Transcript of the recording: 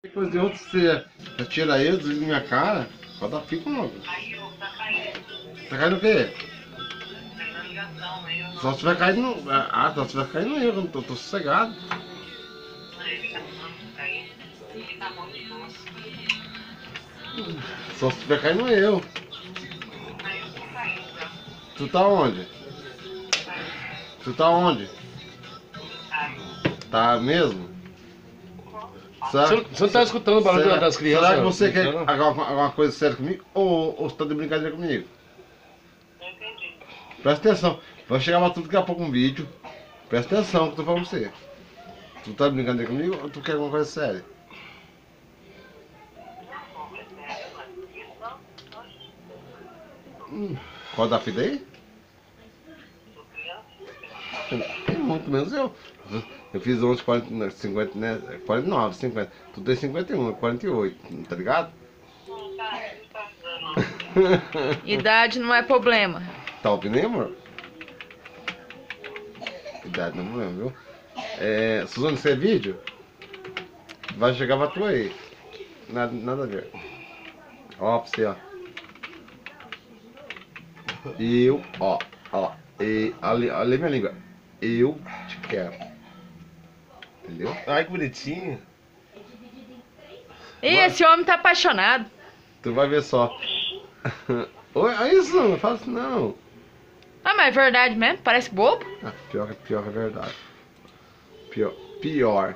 Depois de outro, você tira eu, desliga minha cara, pode dar pico logo. Tá caindo o quê? Só se tiver caindo no... Ah, só se tiver caindo eu, eu não tô sossegado. Só se tiver caindo eu. Tu tá onde? Tu tá onde? Tá mesmo? Você não tá escutando o barulho das crianças? Será que você quer alguma coisa séria comigo? Ou você tá de brincadeira comigo? Não entendi. Presta atenção. Vai chegar pra tudo daqui a pouco um vídeo. Presta atenção que eu tô falando pra você. Tu tá de brincadeira comigo ou tu quer alguma coisa séria? Pode dar fita aí? Tem muito menos eu. Eu fiz 11, 40, 50, né? 49, 50. Tu tem 51, 48, tá ligado? Não tá ajudando. Idade não é problema. Tá ouvindo aí, amor? Idade não é problema, viu? Suzana, isso é vídeo? Vai chegar pra tu aí. Nada a ver. Ó, pra você, ó. Ali minha língua. Eu te quero. Entendeu? Ai, que bonitinho. Ih, esse homem tá apaixonado. Tu vai ver só. Oi, é isso, não fala assim não. Ah, mas é verdade mesmo? Parece bobo. Pior que é verdade. Pior.